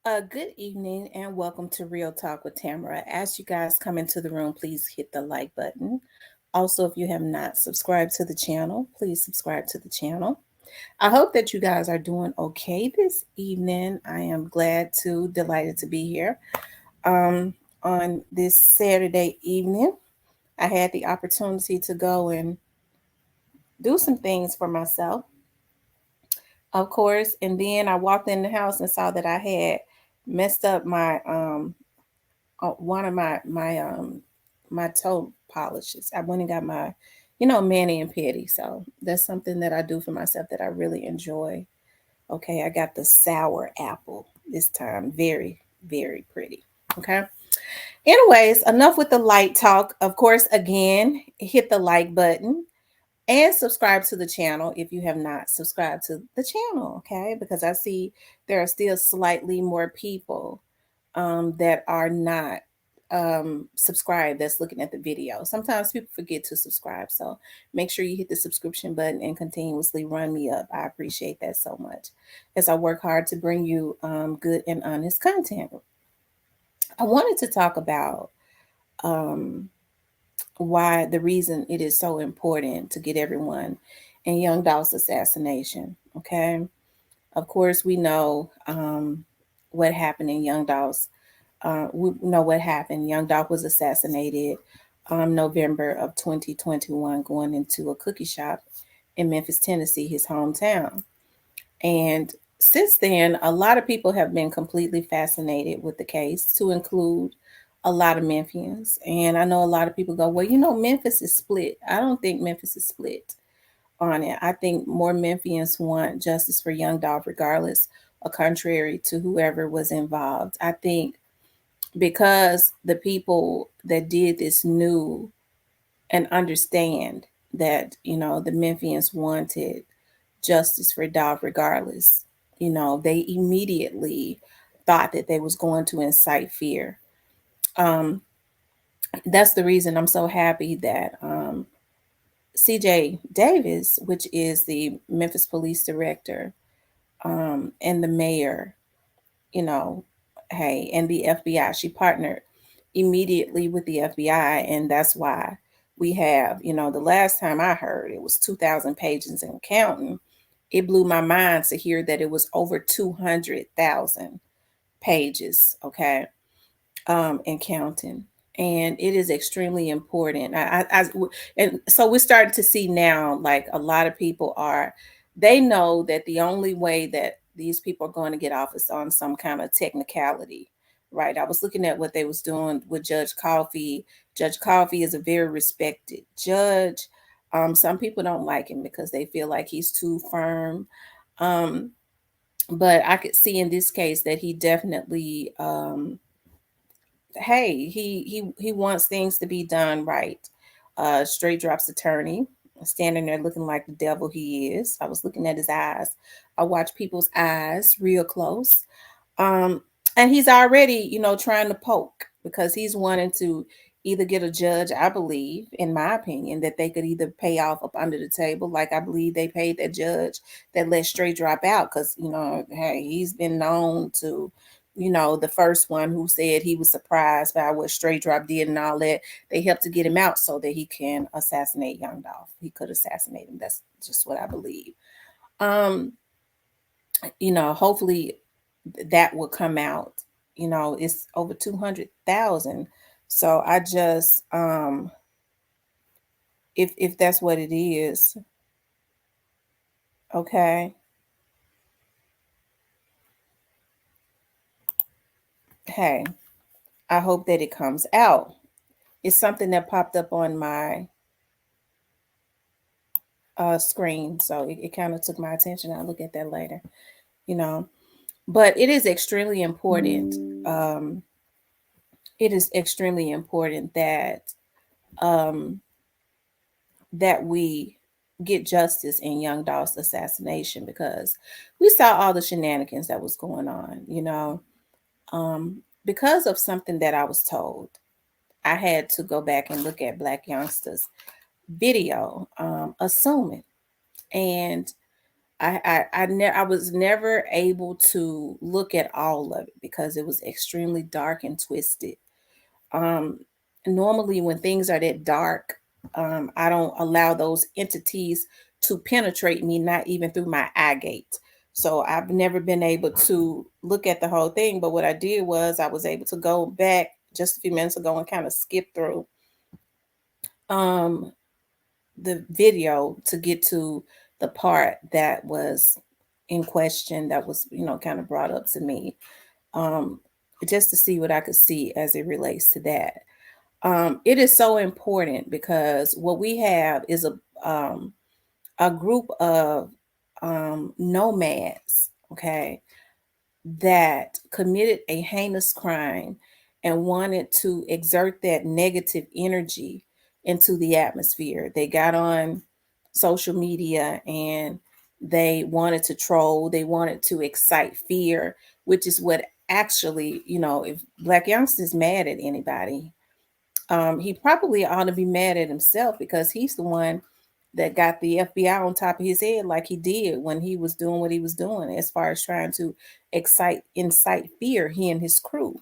Good evening and welcome to Real Talk with Tamara. As you guys come into the room, please hit the like button. Also, if you have not subscribed to the channel, please subscribe to the channel. I hope that you guys are doing okay this evening. I am delighted to be here um, on this Saturday evening. I had the opportunity to go and do some things for myself, of course, and then I walked in the house and saw that I had messed up my one of my toe polishes. I went and got my, mani and pedi. So that's something that I do for myself that I really enjoy. Okay, I got the sour apple this time. Very, very pretty. Okay. Anyways, enough with the light talk. Of course, again, hit the like button and subscribe to the channel if you have not subscribed to the channel. Okay, because I see there are still slightly more people that are not subscribed that's looking at the video. Sometimes people forget to subscribe. So make sure you hit the subscription button and continuously run me up. I appreciate that so much as I work hard to bring you good and honest content. I wanted to talk about um, why the reason it is so important to get everyone in Young Dolph's assassination. Okay. Of course, we know what happened in Young Dolph's. We know what happened. Young Dolph was assassinated November of 2021, going into a cookie shop in Memphis, Tennessee, his hometown. And since then, a lot of people have been completely fascinated with the case, to include a lot of Memphians. And I know a lot of people go, well, Memphis is split. I don't think Memphis is split on it. I think more Memphians want justice for Young Dolph, regardless or contrary to whoever was involved. I think because the people that did this knew and understand that, the Memphians wanted justice for Dolph regardless. They immediately thought that they was going to incite fear. Um, that's the reason I'm so happy that CJ Davis, which is the Memphis police director, and the mayor, you know, hey, and the FBI, she partnered immediately with the FBI. And that's why we have, the last time I heard it was 2,000 pages and counting. It blew my mind to hear that it was over 200,000 pages, okay, and counting. And it is extremely important. And so we're starting to see now, like a lot of people are, they know that the only way that these people are going to get off is on some kind of technicality, right? I was looking at what they was doing with Judge Coffey. Judge Coffey is a very respected judge. Some people don't like him because they feel like he's too firm. Um, but I could see in this case that he definitely hey, he wants things to be done right. Straight Drop's attorney, standing there looking like the devil he is. I was looking at his eyes. I watch people's eyes real close. Um, and he's already, trying to poke because he's wanting to either get a judge, I believe, in my opinion, that they could either pay off up under the table, like I believe they paid that judge that let Straight Drop out, because hey, he's been known to, the first one who said he was surprised by what Straight Drop did and all that. They helped to get him out so that he can assassinate Young Dolph. He could assassinate him. That's just what I believe. Um, Hopefully that will come out. It's over 200,000. So I just if that's what it is, okay. Hey, I hope that it comes out. It's something that popped up on my screen, so it kind of took my attention. I'll look at that later, you know. But it is extremely important. Um, it is extremely important um, that we get justice in Young Dolph's assassination, because we saw all the shenanigans that was going on, because of something that I was told. I had to go back and look at Blac Youngsta's video, assuming. And I was never able to look at all of it because it was extremely dark and twisted. Um, Normally, when things are that dark, I don't allow those entities to penetrate me, not even through my eye gate. So I've never been able to look at the whole thing. But what I did was I was able to go back just a few minutes ago and kind of skip through um, the video to get to the part that was in question, that was, kind of brought up to me, um, just to see what I could see as it relates to that. It is so important because what we have is a group of nomads, okay, that committed a heinous crime and wanted to exert that negative energy into the atmosphere. They got on social media and they wanted to troll, they wanted to excite fear, which is what actually, if Blac Youngsta is mad at anybody, he probably ought to be mad at himself because he's the one that got the FBI on top of his head like he did when he was doing what he was doing, as far as trying to incite fear, he and his crew.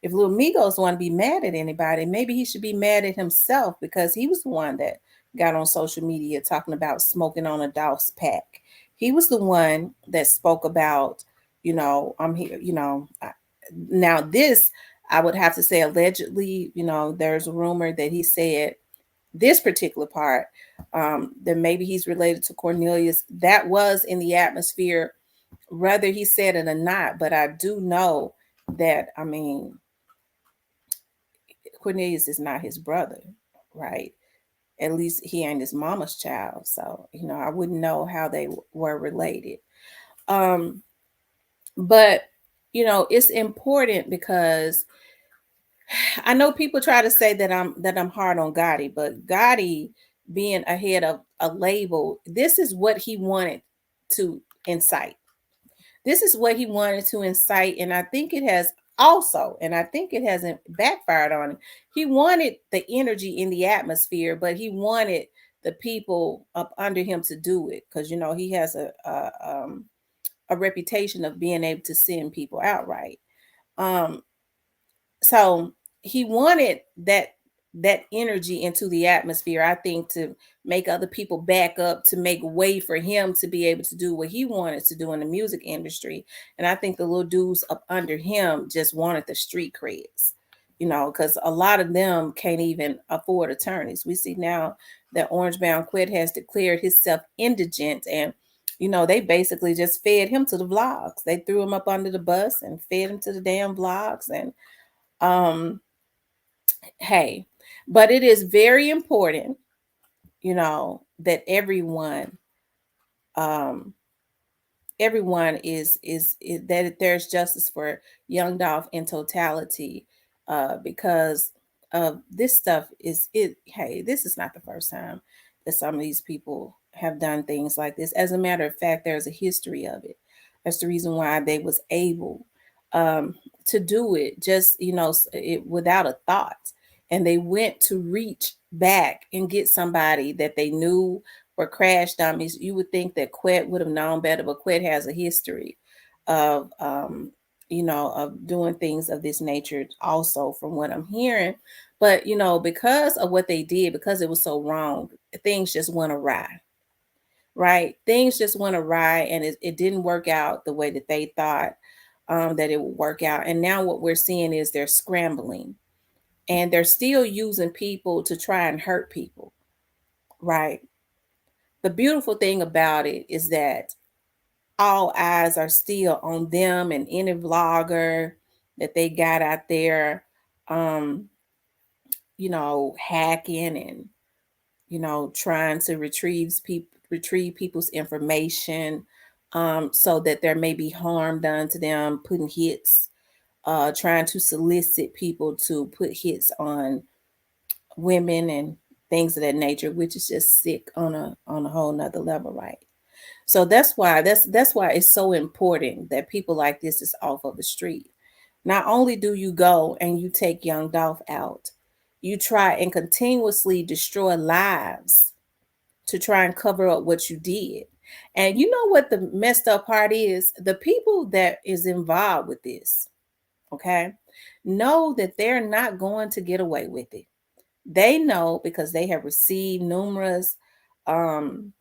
If Little Migos want to be mad at anybody, maybe he should be mad at himself because he was the one that got on social media talking about smoking on a Dolph's pack. He was the one that spoke about, I'm here, now this, I would have to say allegedly, there's a rumor that he said this particular part, that maybe he's related to Cornelius. That was in the atmosphere, whether he said it or not. But I do know that, I mean, Cornelius is not his brother, right? At least he ain't his mama's child. So, I wouldn't know how they were related. Um, but, it's important because I know people try to say that I'm hard on Gotti, but Gotti being ahead of a label, this is what he wanted to incite. This is what he wanted to incite, and I think it has also, and I think it hasn't backfired on him. He wanted the energy in the atmosphere, but he wanted the people up under him to do it because he has a reputation of being able to send people outright. Um, so he wanted that energy into the atmosphere, I think, to make other people back up, to make way for him to be able to do what he wanted to do in the music industry. And I think the little dudes up under him just wanted the street creds, because a lot of them can't even afford attorneys. We see now that Orange Bound Quet has declared himself indigent, and they basically just fed him to the vlogs. They threw him up under the bus and fed him to the damn vlogs. And um hey, but it is very important, that um everyone is that there's justice for Young Dolph in totality, because this stuff is it hey, this is not the first time that some of these people have done things like this. As a matter of fact, there's a history of it. That's the reason why they was able um to do it, just without a thought, and they went to reach back and get somebody that they knew were crash dummies. You would think that Quet would have known better, but Quet has a history of of doing things of this nature also, from what I'm hearing. But because of what they did, because it was so wrong, things just went awry. Right? Things just went awry, and it didn't work out the way that they thought that it would work out. And now what we're seeing is they're scrambling, and they're still using people to try and hurt people. Right? The beautiful thing about it is that all eyes are still on them and any vlogger that they got out there, um, hacking and, trying to retrieve people's information, so that there may be harm done to them, putting hits, trying to solicit people to put hits on women and things of that nature, which is just sick on a whole nother level, right? So that's why it's so important that people like this is off of the street. Not only do you go and you take Young Dolph out, you try and continuously destroy lives to try and cover up what you did. And you know what the messed up part is? The people that is involved with this, okay, know that they're not going to get away with it. They know because they have received um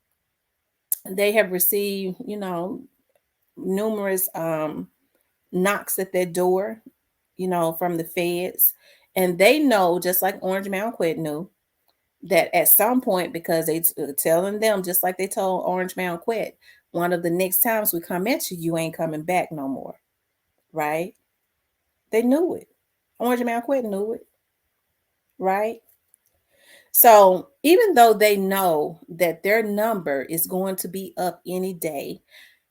numerous knocks at their door, from the feds. And they know, just like Orange Mountain Quet knew, that at some point, because telling them, just like they told Orange Mountain Quet, one of the next times we come at you, you ain't coming back no more. Right? They knew it. Orange Mountain Quet knew it. Right? So even though they know that their number is going to be up any day,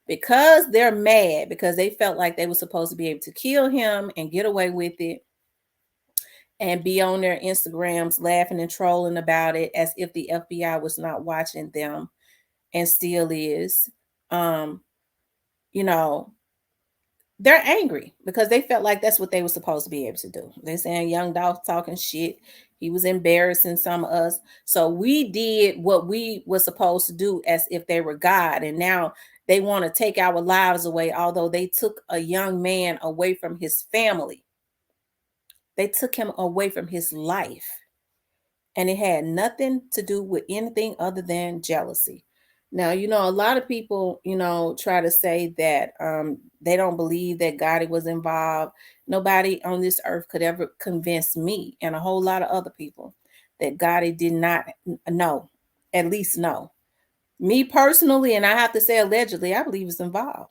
because they're mad because they felt like they were supposed to be able to kill him and get away with it and be on their Instagrams laughing and trolling about it as if the FBI was not watching them, and still is. Um, you know, they're angry because they felt like that's what they were supposed to be able to do. They're saying Young Dolph talking shit. He was embarrassing some of us. So we did what we were supposed to do as if they were God. And now they want to take our lives away, although they took a young man away from his family. They took him away from his life. And it had nothing to do with anything other than jealousy. Now, a lot of people, try to say that they don't believe that Gotti was involved. Nobody on this earth could ever convince me and a whole lot of other people that Gotti did not know, at least know. Me personally, and I have to say allegedly, I believe he's involved.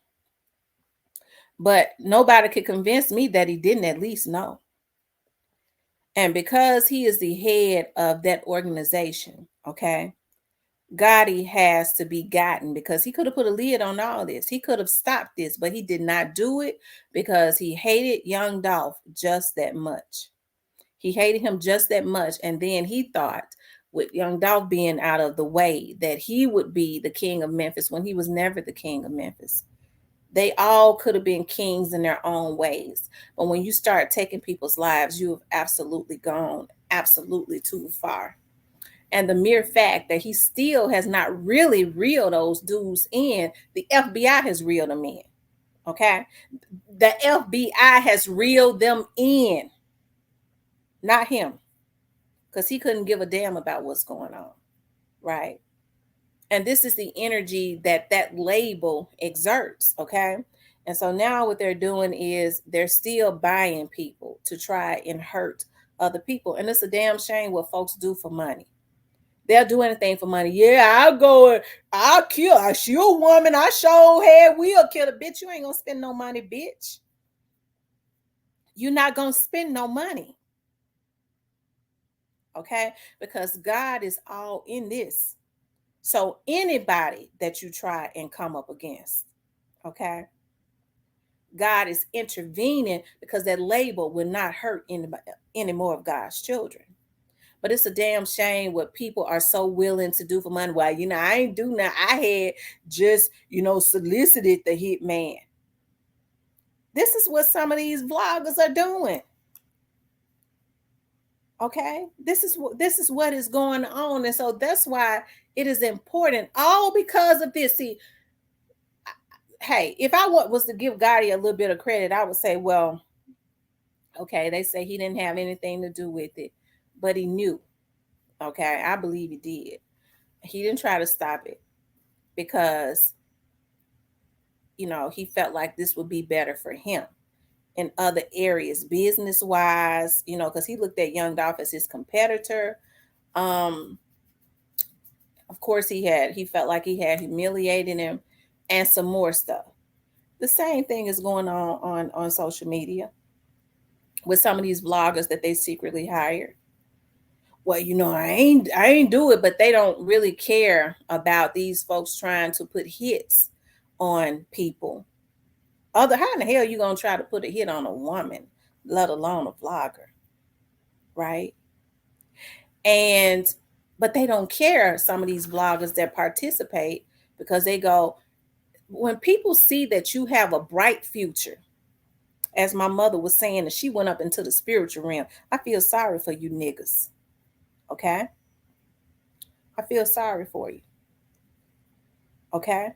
But nobody could convince me that he didn't at least know. And because he is the head of that organization, okay, Gotti has to be gotten because he could have put a lid on all this. He could have stopped this, but he did not do it because he hated Young Dolph just that much. He hated him just that much. And then he thought, with Young Dolph being out of the way, that he would be the king of Memphis when he was never the king of Memphis. They all could have been kings in their own ways. But when you start taking people's lives, you have absolutely gone absolutely too far. And the mere fact that he still has not really reeled those dudes in, the FBI has reeled them in. Okay. The FBI has reeled them in, not him, because he couldn't give a damn about what's going on. Right. And this is the energy that label exerts. Okay. And so now what they're doing is they're still buying people to try and hurt other people. And it's a damn shame what folks do for money. They'll do anything for money. Yeah, I'll go and I'll kill. She a woman. I sure head will kill a bitch. You ain't gonna spend no money, bitch. You're not gonna spend no money. Okay? Because God is all in this. So anybody that you try and come up against, okay? God is intervening because that label will not hurt any more of God's children. But it's a damn shame what people are so willing to do for money. Well, I ain't do nothing. I had just, solicited the hit man. This is what some of these vloggers are doing. Okay? This is what is going on. And so that's why it is important. All because of this. See, hey, if I was to give Gotti a little bit of credit, I would say, well, okay, they say he didn't have anything to do with it, but he knew. Okay, I believe he did. He didn't try to stop it because he felt like this would be better for him in other areas, business wise, because he looked at Young Dolph as his competitor. Of course, he felt like he had humiliated him and some more stuff. The same thing is going on social media with some of these vloggers that they secretly hired. Well, I ain't do it, but they don't really care about these folks trying to put hits on people. How in the hell you gonna try to put a hit on a woman, let alone a vlogger, right? But they don't care, some of these vloggers that participate, because they go, when people see that you have a bright future, as my mother was saying, and she went up into the spiritual realm, I feel sorry for you niggas. Okay? I feel sorry for you. Okay?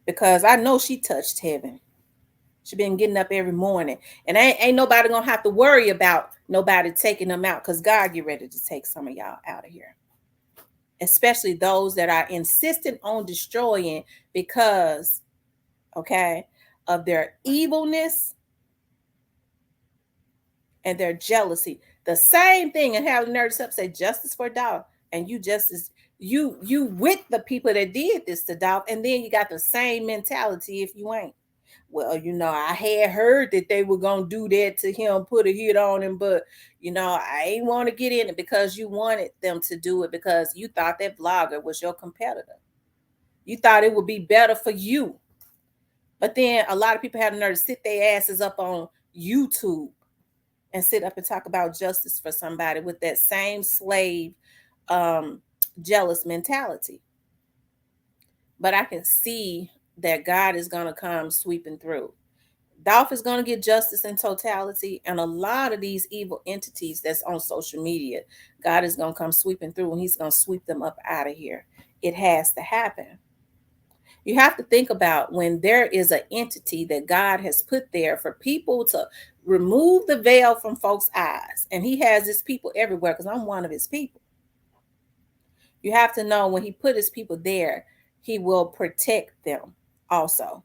Because I know she touched heaven. She been getting up every morning. And ain't nobody gonna have to worry about nobody taking them out, because God get ready to take some of y'all out of here. Especially those that are insistent on destroying because, okay, of their evilness and their jealousy. The same thing, and have the nerve to say justice for Dolph, and you justice you with the people that did this to Dolph, and then you got the same mentality if you ain't. Well, I had heard that they were gonna do that to him, put a hit on him, but I ain't want to get in it because you wanted them to do it because you thought that vlogger was your competitor. You thought it would be better for you. But then a lot of people have the nerve to sit their asses up on YouTube and sit up and talk about justice for somebody with that same slave um jealous mentality. But I can see that God is going to come sweeping through. Dolph is going to get justice in totality, and a lot of these evil entities that's on social media, God is going to come sweeping through, and he's going to sweep them up out of here. It has to happen. You have to think about when there is an entity that God has put there for people to remove the veil from folks' eyes, and he has his people everywhere, because I'm one of his people. You have to know when he put his people there, he will protect them also,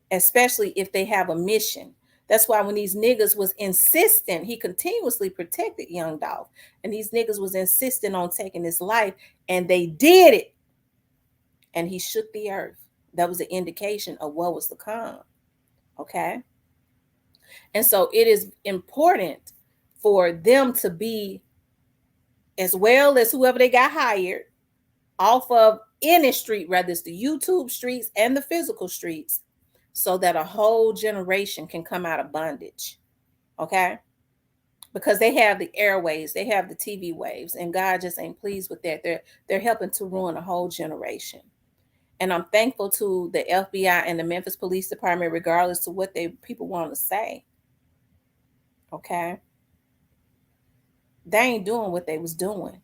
especially if they have a mission. That's why when these niggas was insistent, he continuously protected Young Dolph. And these niggas was insisting on taking his life, and they did it. And he shook the earth. That was an indication of what was to come. Okay? And so it is important for them to be, as well as whoever they got hired, off of any street, whether it's the YouTube streets and the physical streets, so that a whole generation can come out of bondage. Okay? Because they have the airways, they have the TV waves, and God just ain't pleased with that. They're helping to ruin a whole generation. And I'm thankful to the FBI and the Memphis Police Department, regardless to what people want to say. Okay? They ain't doing what they was doing.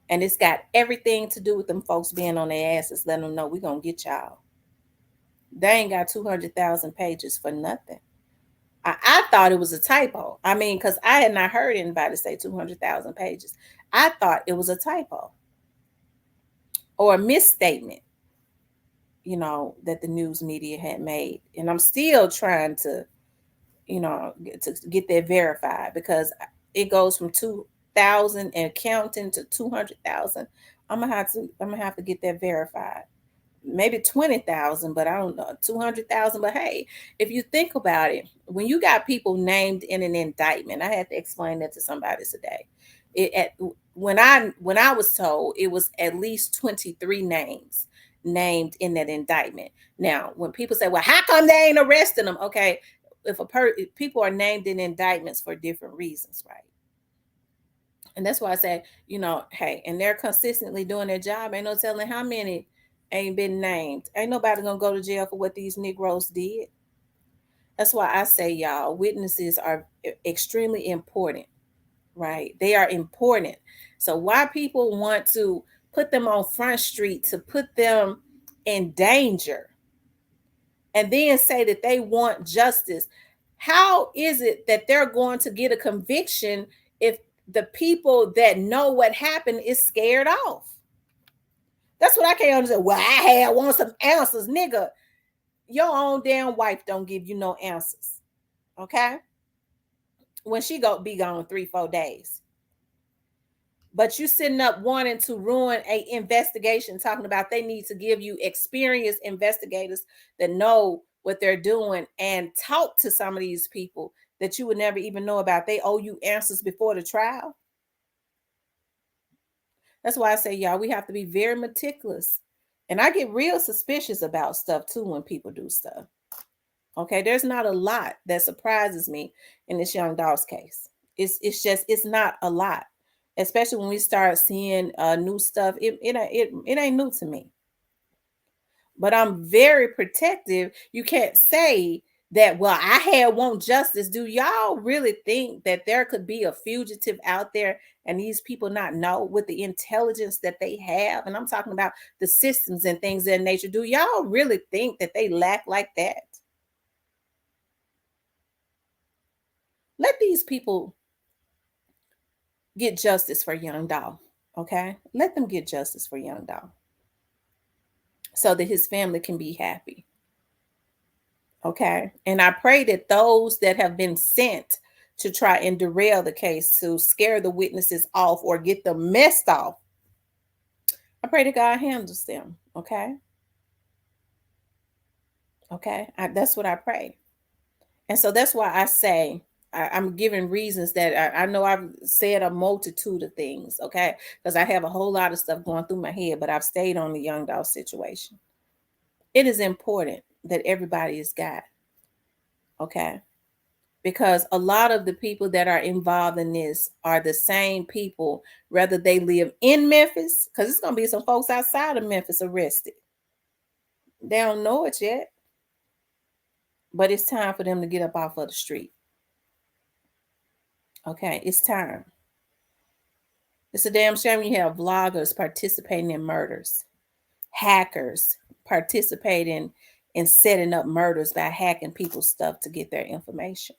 And it's got everything to do with them folks being on their asses, letting them know we're going to get y'all. They ain't got 200,000 pages for nothing. I thought it was a typo. I mean, because I had not heard anybody say 200,000 pages. I thought it was a typo or a misstatement, that the news media had made. And I'm still trying to, to get that verified, because it goes from 2,000 and counting to 200,000. I'm gonna have to get that verified. Maybe 20,000, but I don't know, 200,000. But hey, if you think about it, when you got people named in an indictment, I had to explain that to somebody today. When I was told, it was at least 23 names named in that indictment. Now, when people say, "Well, how come they ain't arresting them?" Okay, if people are named in indictments for different reasons, right? And that's why I say, hey, and they're consistently doing their job. Ain't no telling how many ain't been named. Ain't nobody gonna go to jail for what these Negroes did. That's why I say, y'all, witnesses are extremely important, right? They are important. So why people want to put them on Front Street to put them in danger and then say that they want justice? How is it that they're going to get a conviction if the people that know what happened is scared off? That's what I can't understand. Well, I want some answers, nigga. Your own damn wife don't give you no answers. Okay? When she go be gone 3-4 days. But you sitting up wanting to ruin a investigation, talking about they need to give you experienced investigators that know what they're doing, and talk to some of these people that you would never even know about. They owe you answers before the trial. That's why I say, y'all, we have to be very meticulous. And I get real suspicious about stuff too when people do stuff. Okay, there's not a lot that surprises me in this Young Dolph's case. It's not a lot, especially when we start seeing new stuff. It ain't new to me. But I'm very protective. You can't say that, well, I had want justice. Do y'all really think that there could be a fugitive out there and these people not know with the intelligence that they have? And I'm talking about the systems and things of that nature. Do y'all really think that they lack like that? Let these people get justice for Young Dolph. Okay, let them get justice for Young Dolph so that his family can be happy. Okay, and I pray that those that have been sent to try and derail the case, to scare the witnesses off or get them messed off, I pray that God handles them. Okay, okay, that's what I pray. And so that's why I say I'm giving reasons that I know I've said a multitude of things, okay? Because I have a whole lot of stuff going through my head, but I've stayed on the Young Dolph situation. It is important that everybody is God, okay? Because a lot of the people that are involved in this are the same people, whether they live in Memphis, because it's going to be some folks outside of Memphis arrested. They don't know it yet, but it's time for them to get up off of the street. Okay, it's time. It's a damn shame when you have vloggers participating in murders, hackers participating in setting up murders by hacking people's stuff to get their information.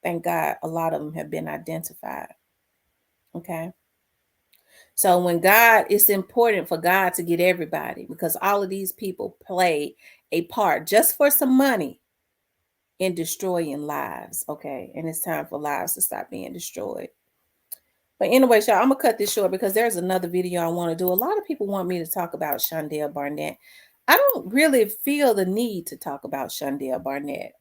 Thank God a lot of them have been identified. Okay. So when God, it's important for God to get everybody, because all of these people play a part just for some money in destroying lives. Okay. And it's time for lives to stop being destroyed. But anyway, y'all, I'm gonna cut this short because there's another video I want to do. A lot of people want me to talk about Shondell Barnett. I don't really feel the need to talk about Shondell Barnett.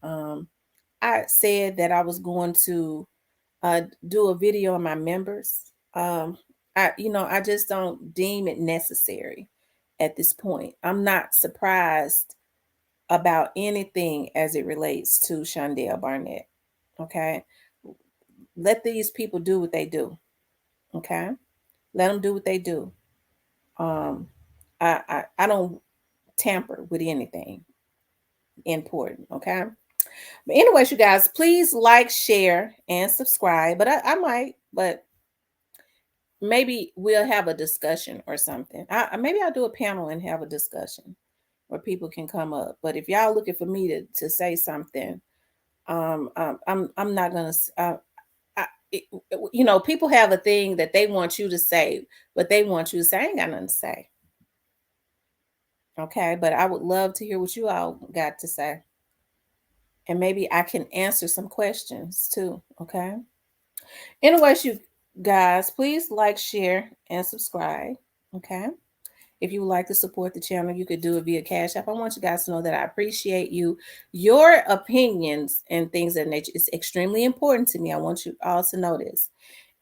I said that I was going to do a video on my members. I just don't deem it necessary at this point. I'm not surprised about anything as it relates to Shondell Barnett. Okay, let these people do what they do. Okay, let them do what they do. I don't tamper with anything important. Okay. But anyways, you guys, please like, share, and subscribe. But I might, but maybe we'll have a discussion or something. Maybe I'll do a panel and have a discussion where people can come up. But if y'all looking for me to say something, I'm not gonna. People have a thing that they want you to say, but they want you to say. I ain't got nothing to say. Okay, but I would love to hear what you all got to say. And maybe I can answer some questions too. Okay. Anyways, you guys, please like, share, and subscribe. Okay. If you would like to support the channel, you could do it via Cash App. I want you guys to know that I appreciate you. Your opinions and things of that nature is extremely important to me. I want you all to know this.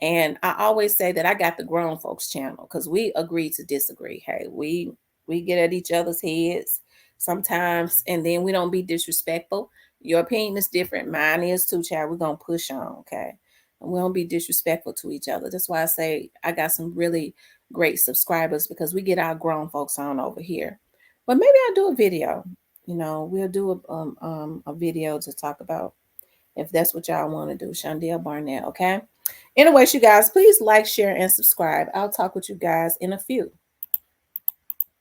And I always say that I got the grown folks channel because we agree to disagree. Hey, we get at each other's heads sometimes, and then we don't be disrespectful. Your opinion is different. Mine is too, child. We're gonna push on, okay? And we don't be disrespectful to each other. That's why I say I got some really great subscribers, because we get our grown folks on over here. But maybe I'll do a video. We'll do a video to talk about, if that's what y'all want to do. Shondell Barnett, okay? Anyways, you guys, please like, share, and subscribe. I'll talk with you guys in a few.